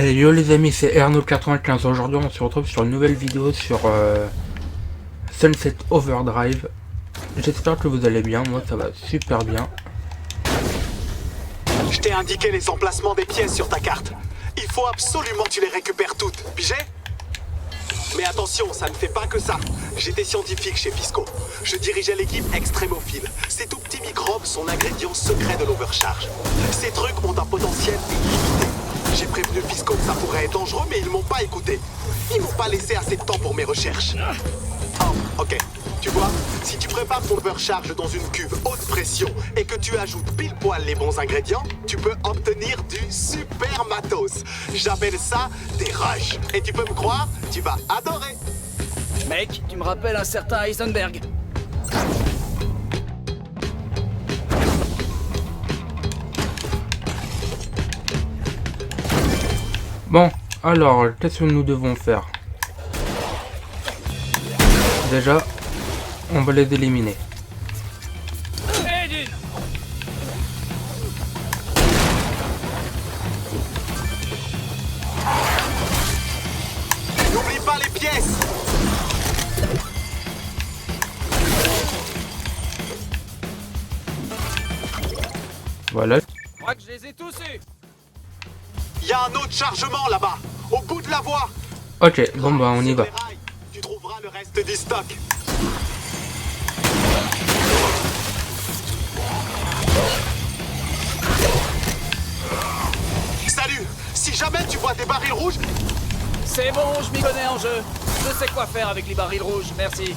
Allez, yo les amis, c'est Erno95. Aujourd'hui, on se retrouve sur une nouvelle vidéo sur Sunset Overdrive. J'espère que vous allez bien, moi ça va super bien. Je t'ai indiqué les emplacements des pièces sur ta carte. Il faut absolument que tu les récupères toutes, pigé? Mais attention, ça ne fait pas que ça. J'étais scientifique chez Fisco. Je dirigeais l'équipe Extrémophile. Ces tout petits microbes sont l'ingrédient secret de l'overcharge. Ces trucs ont un potentiel illimité. J'ai prévenu Fisco que ça pourrait être dangereux, mais ils m'ont pas écouté. Ils m'ont pas laissé assez de temps pour mes recherches. Oh, ok. Tu vois, si tu prépares ton overcharge dans une cuve haute pression et que tu ajoutes pile poil les bons ingrédients, tu peux obtenir du super matos. J'appelle ça des rushs. Et tu peux me croire, tu vas adorer. Mec, tu me rappelles un certain Heisenberg. Bon, alors, qu'est-ce que nous devons faire? Déjà, on va les éliminer. N'oublie pas les pièces. Voilà. Je crois que je les ai tous eus. Il y a un autre chargement là-bas, au bout de la voie. Ok, bon bah on y Sur va. les rails, tu trouveras le reste du stock. Salut. Si jamais tu vois des barils rouges, C'est bon, je m'y connais en jeu. Je sais quoi faire avec les barils rouges, merci.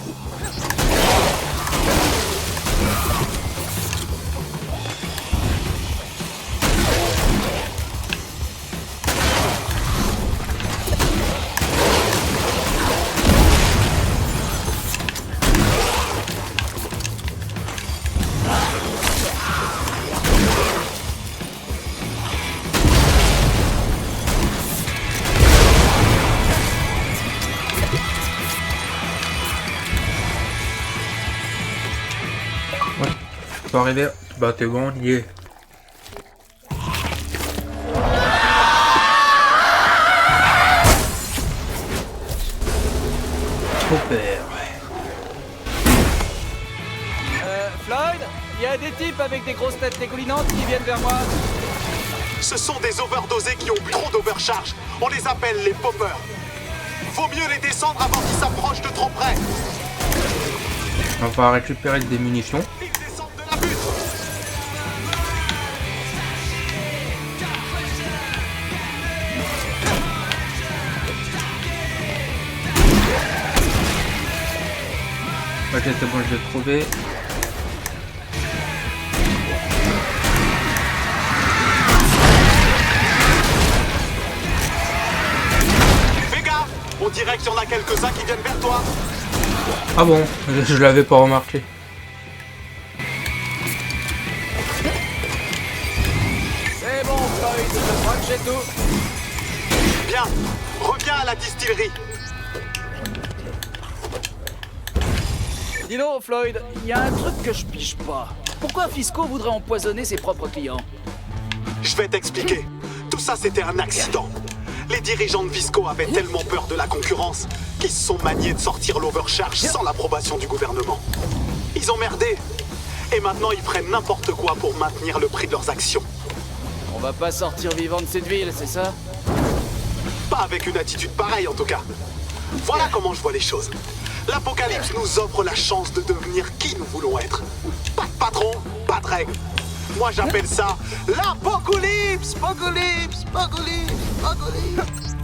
Tu peux arriver. Bah t'es bon, y est. Super. Floyd, il y a des types avec des grosses têtes dégoulinantes qui viennent vers moi. ce sont des overdosés qui ont trop d'overcharge. On les appelle les poppers. Vaut mieux les descendre avant qu'ils s'approchent de trop près. On va récupérer des munitions. Ils descendent de la butte. Ok, c'est bon, je l'ai trouvé. Fais gaffe, on dirait qu'il y en a quelques-uns qui viennent vers toi. Ah bon, je l'avais pas remarqué. C'est bon, Floyd, je crois que j'ai tout. Bien, reviens à la distillerie. Dis donc, Floyd, il y a un truc que je pige pas. Pourquoi Fisco voudrait empoisonner ses propres clients? Je vais t'expliquer. Tout ça, c'était un accident. Les dirigeants de Visco avaient tellement peur de la concurrence qu'ils se sont maniés de sortir l'overcharge sans l'approbation du gouvernement. Ils ont merdé. Et maintenant, ils prennent n'importe quoi pour maintenir le prix de leurs actions. On va pas sortir vivant de cette ville, c'est ça? Pas avec une attitude pareille, en tout cas. Voilà comment je vois les choses. L'apocalypse nous offre la chance de devenir qui nous voulons être. Pas de patron, pas de règles. Moi, j'appelle ça l'apocalypse. Apocalypse, apocalypse, apocalypse.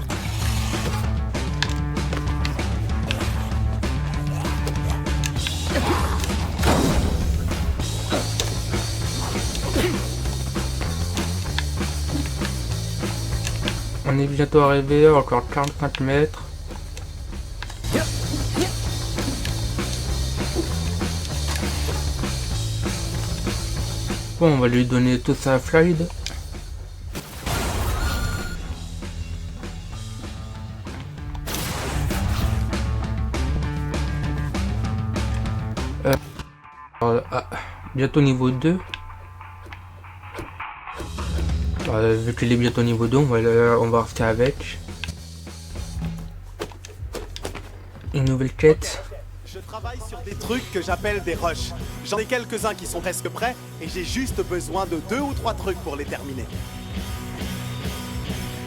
On est bientôt arrivé, encore 45 mètres. Bon, on va lui donner tout ça à Floyd. Bientôt niveau 2. Vu qu'il est bientôt niveau 2, on va rester avec. Une nouvelle quête. Je travaille sur des trucs que j'appelle des rushs. J'en ai quelques-uns qui sont presque prêts et j'ai juste besoin de 2 ou 3 trucs pour les terminer.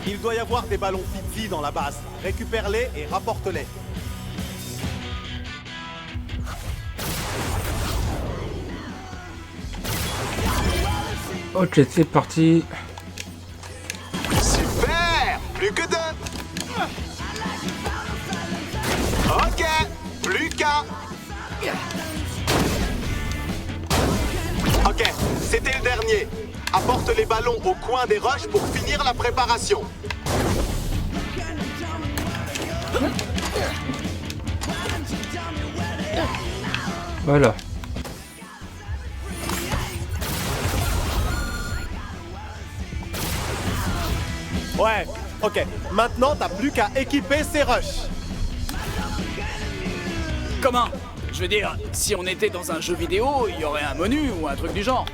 Il doit y avoir des ballons Fitzy dans la base. Récupère-les et rapporte-les. Ok, c'est parti. Super! Plus que 2. Ok, plus qu'un. Ok, c'était le dernier. Apporte les ballons au coin des roches pour finir la préparation. Voilà. Ouais, ok. Maintenant, t'as plus qu'à équiper ces rushs. Comment? Je veux dire, si on était dans un jeu vidéo, il y aurait un menu ou un truc du genre.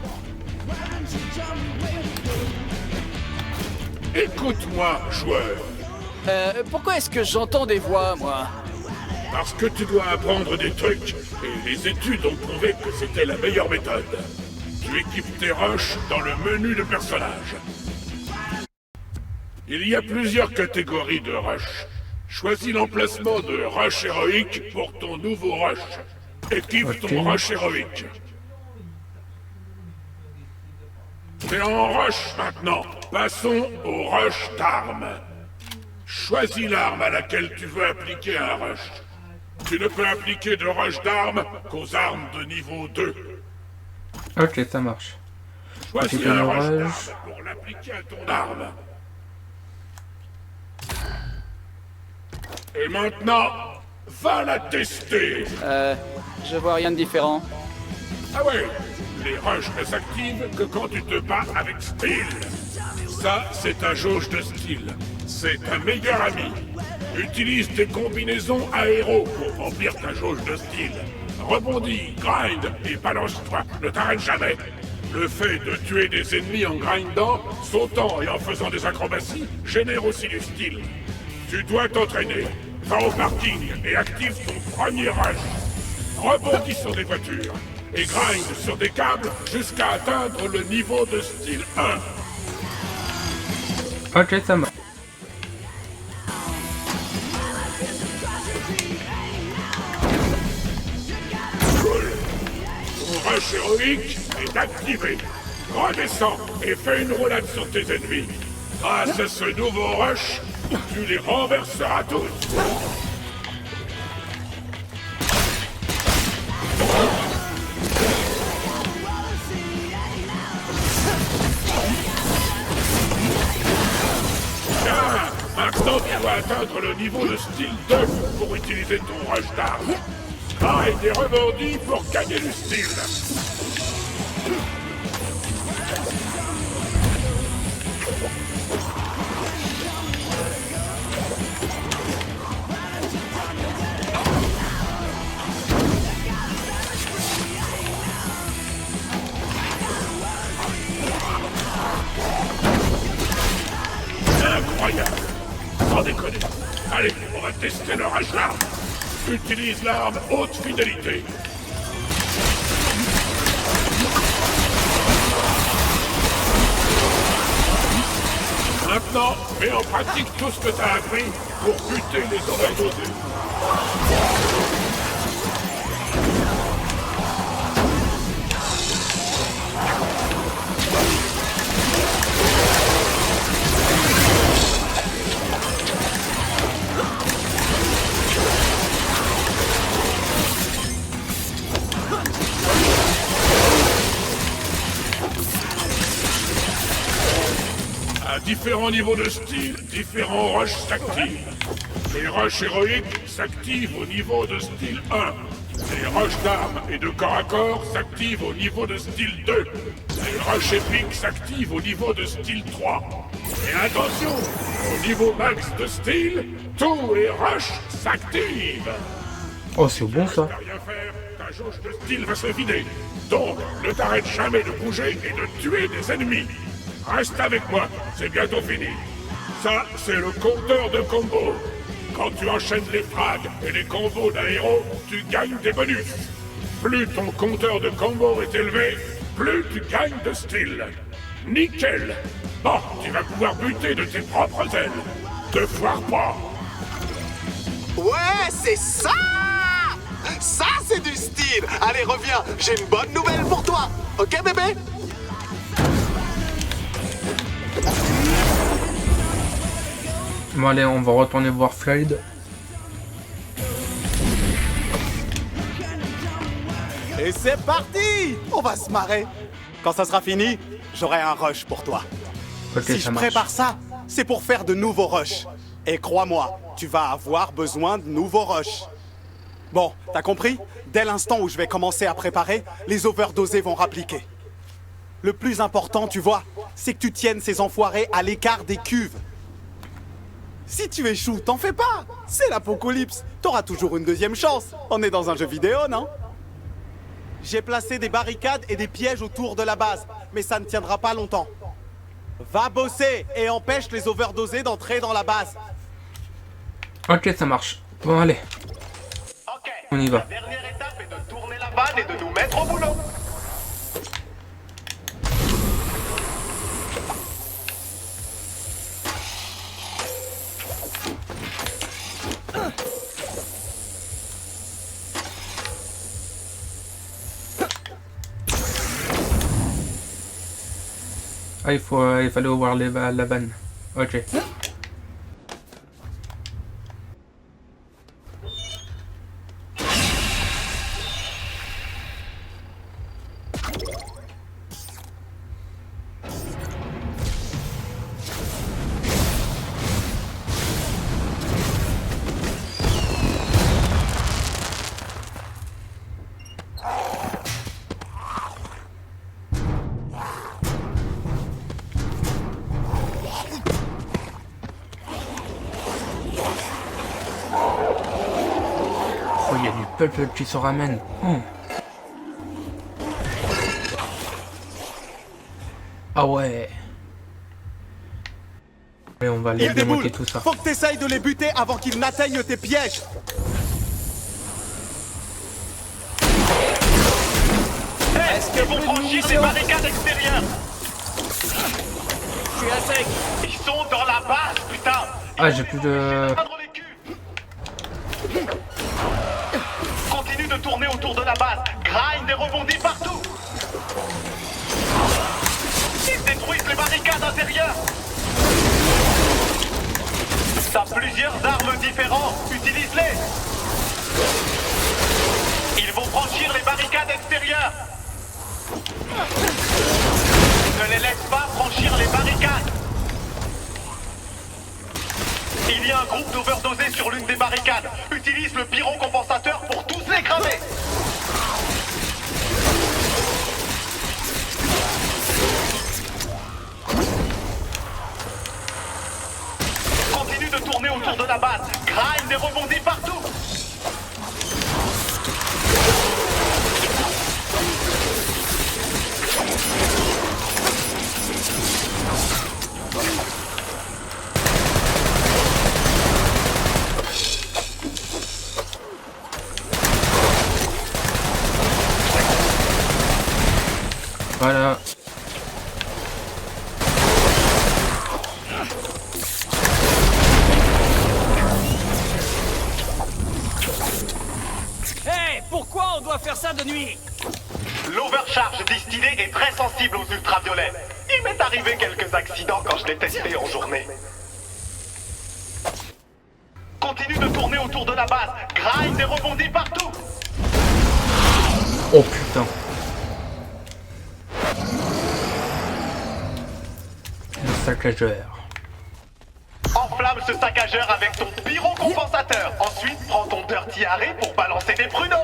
Écoute-moi, joueur, Pourquoi est-ce que j'entends des voix, moi? parce que tu dois apprendre des trucs, et les études ont prouvé que c'était la meilleure méthode. Tu équipes tes rushs dans le menu de personnage. Il y a plusieurs catégories de rush. Choisis l'emplacement de rush héroïque pour ton nouveau rush. Équipe ton rush héroïque. T'es en rush maintenant. Passons au rush d'armes. Choisis l'arme à laquelle tu veux appliquer un rush. Tu ne peux appliquer de rush d'armes qu'aux armes de niveau 2. Ok, ça marche. Choisis Appliquer un le rush rush. d'armes pour l'appliquer à ton arme. Et maintenant, va la tester. Je vois rien de différent. Ah ouais, les rushs ne s'activent que quand tu te bats avec style. Ça, c'est ta jauge de style. C'est un meilleur ami. Utilise tes combinaisons aéro pour remplir ta jauge de style. Rebondis, grind et balance-toi. Ne t'arrête jamais. Le fait de tuer des ennemis en grindant, sautant et en faisant des acrobaties génère aussi du style. Tu dois t'entraîner. Va au parking et active ton premier rush. Rebondis sur des voitures et grind sur des câbles jusqu'à atteindre le niveau de style 1. Ok, ça marche. Cool. Ton rush héroïque est activé. Redescends et fais une roulade sur tes ennemis. Grâce à ce nouveau rush, tu les renverseras tous. Bien, maintenant tu dois atteindre le niveau de style 2 pour utiliser ton rush d'armes. Arrête et rebondis pour gagner du style. Incroyable. Sans déconner. Allez, on va tester le rush d'armes. Utilise l'arme haute fidélité. Maintenant, mets en pratique tout ce que t'as appris pour buter les overdosés. À différents niveaux de style, différents rushs s'activent. Les rushs héroïques s'activent au niveau de style 1. Les rushs d'armes et de corps à corps s'activent au niveau de style 2. Les rushs épiques s'activent au niveau de style 3. Et attention, au niveau max de style, tous les rushs s'activent. Oh, c'est bon ça. À rien faire, ta jauge de style va se vider. Donc, ne t'arrête jamais de bouger et de tuer des ennemis. Reste avec moi, c'est bientôt fini. Ça, c'est le compteur de combos. Quand tu enchaînes les frags et les combos d'un héros, tu gagnes des bonus. Plus ton compteur de combos est élevé, plus tu gagnes de style. Nickel. Bon, tu vas pouvoir buter de tes propres ailes. Te foire pas. Ouais, c'est ça! Ça, c'est du style! Allez, reviens, j'ai une bonne nouvelle pour toi! Ok, bébé? Bon allez, on va retourner voir Floyd. Et c'est parti! On va se marrer. Quand ça sera fini, j'aurai un rush pour toi. Ok, Si ça je marche. prépare ça, c'est pour faire de nouveaux rushs. Et crois-moi, tu vas avoir besoin de nouveaux rushs. Bon, t'as compris? Dès l'instant où je vais commencer à préparer, les overdosés vont rappliquer. Le plus important, tu vois, c'est que tu tiennes ces enfoirés à l'écart des cuves. Si tu échoues, t'en fais pas. C'est l'apocalypse. T'auras toujours une deuxième chance. On est dans un jeu vidéo, non? J'ai placé des barricades et des pièges autour de la base, mais ça ne tiendra pas longtemps. Va bosser et empêche les overdosés d'entrer dans la base. Ok, ça marche. Bon allez, Ok. on y va. La dernière étape est de tourner la vanne et de nous mettre au boulot. Ah, il fallait ouvrir la vanne. Ok. Oh, il y a du peuple qui se ramène. Oh. Ah ouais. Et on va aller Ils démonter déboulent. tout ça. Faut que t'essayes de les buter avant qu'ils n'atteignent tes pièges. Est-ce que Ils vont franchir les barricades extérieures. Je suis à sec. Ils sont dans la base, putain. Ah, j'ai plus de... Prendre les culs. Continue de tourner autour de la base. Grind et rebondis partout. Ils détruisent les barricades intérieures. T'as plusieurs armes différentes. Utilise-les. Ils vont franchir les barricades extérieures. Ne les laisse pas franchir les barricades. Il y a un groupe d'overdosés sur l'une des barricades. Utilise le pyro compensateur pour tous les cramer. Continue de tourner autour de la base. Grind et rebondis partout. Voilà. Hey, pourquoi on doit faire ça de nuit? L'overcharge distillée est très sensible aux ultraviolets. Il m'est arrivé quelques accidents quand je l'ai testé en journée. Continue de tourner autour de la base. Grind et rebondis partout. Oh putain. Le saccageur. Enflamme ce saccageur avec ton pyro-compensateur. Ensuite, prends ton Dirty Harry pour balancer des pruneaux.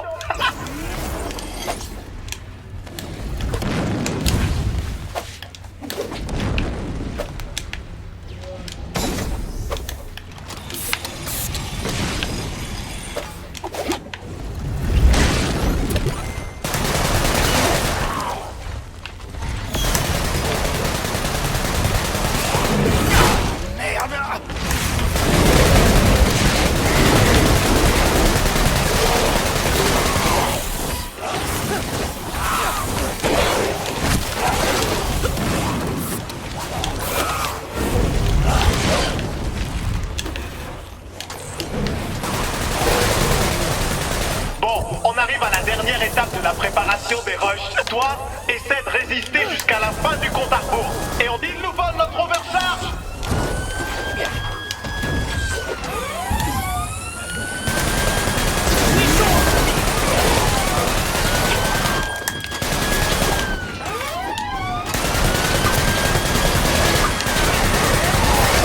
étape de la préparation des rushs. Toi, essaie de résister jusqu'à la fin du compte à rebours. Et on dit nous vole notre overcharge.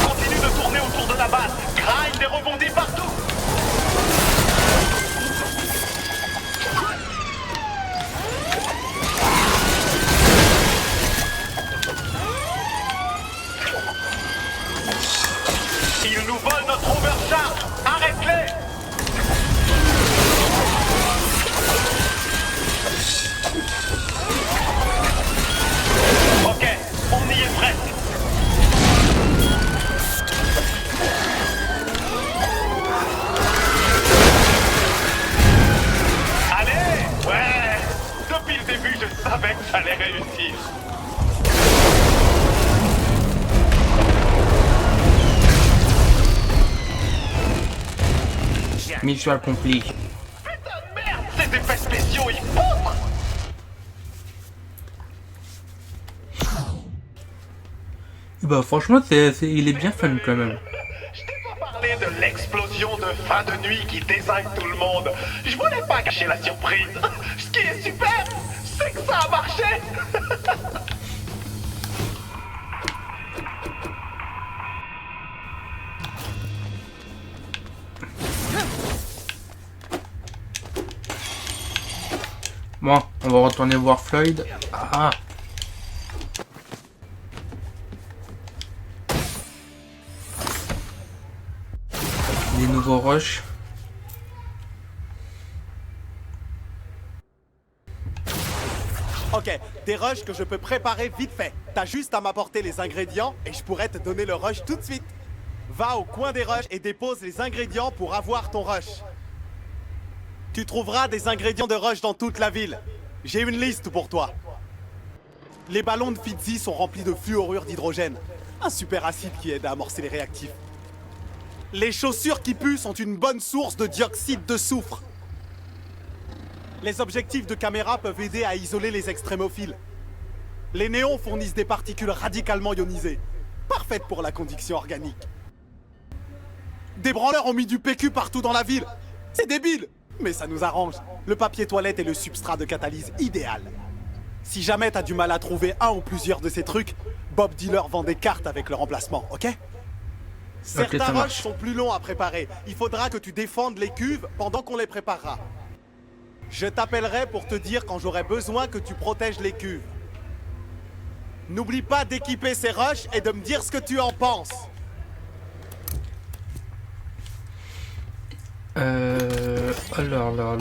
Continue de tourner autour de la base. Grind et rebondis partout. Ils nous volent notre overcharge. Arrête-les. Ok, on y est presque. Allez, ouais. Depuis le début, je savais que ça allait réussir. Mission accomplie. Putain de merde, ces effets spéciaux, ils foutent. Bah franchement, il est bien fun quand même. Je t'ai pas parlé de l'explosion de fin de nuit qui désingue tout le monde. Je voulais pas cacher la surprise. Ce qui est super, c'est que ça a marché. Bon, on va retourner voir Floyd. Ah. Les nouveaux rushs. Ok, des rushs que je peux préparer vite fait. T'as juste à m'apporter les ingrédients et je pourrais te donner le rush tout de suite. Va au coin des rushs et dépose les ingrédients pour avoir ton rush. Tu trouveras des ingrédients de rush dans toute la ville. J'ai une liste pour toi. Les ballons de Fitzy sont remplis de fluorure d'hydrogène, un super acide qui aide à amorcer les réactifs. Les chaussures qui puent sont une bonne source de dioxyde de soufre. Les objectifs de caméra peuvent aider à isoler les extrémophiles. Les néons fournissent des particules radicalement ionisées, parfaites pour la conduction organique. Des branleurs ont mis du PQ partout dans la ville. C'est débile, mais ça nous arrange. Le papier toilette est le substrat de catalyse idéal. Si jamais t'as du mal à trouver un ou plusieurs de ces trucs, Bob Dealer vend des cartes avec le remplacement, ok? Certains ça rushs marche. sont plus longs à préparer. Il faudra que tu défendes les cuves pendant qu'on les préparera. Je t'appellerai pour te dire quand j'aurai besoin que tu protèges les cuves. N'oublie pas d'équiper ces rushs et de me dire ce que tu en penses. Alors là.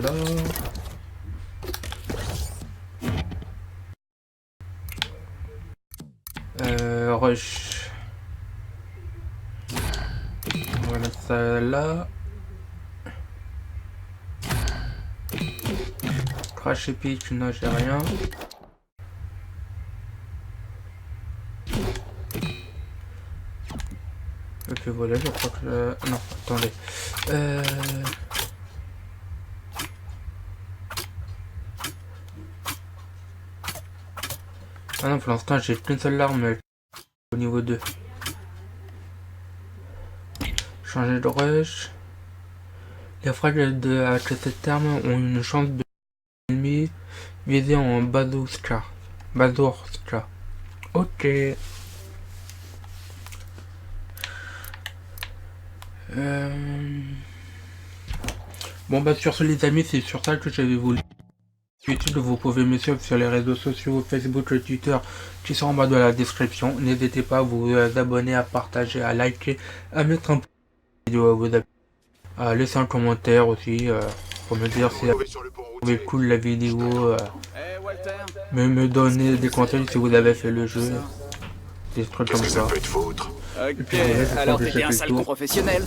Rush. On va mettre ça là. Crash et pitch, non, j'ai rien. Ok, voilà, je crois que... Non, attendez. Ah non, pour l'instant, j'ai qu'une seule arme au niveau 2. Changer de rush. Les frags à cette terme ont une chance de ennemi visé en bazooka. Ok. Bon bah sur ce les amis, c'est sur ça que j'avais voulu. Vous pouvez me suivre sur les réseaux sociaux, Facebook et Twitter qui sont en bas de la description. N'hésitez pas à vous abonner, à partager, à liker, à mettre un pouce vidéo, à vous abonner, à laisser un commentaire aussi pour me dire si vous trouvez cool la vidéo, me donner des conseils si vous avez fait le jeu, des trucs comme ça. Ok, alors t'es bien un sale professionnel.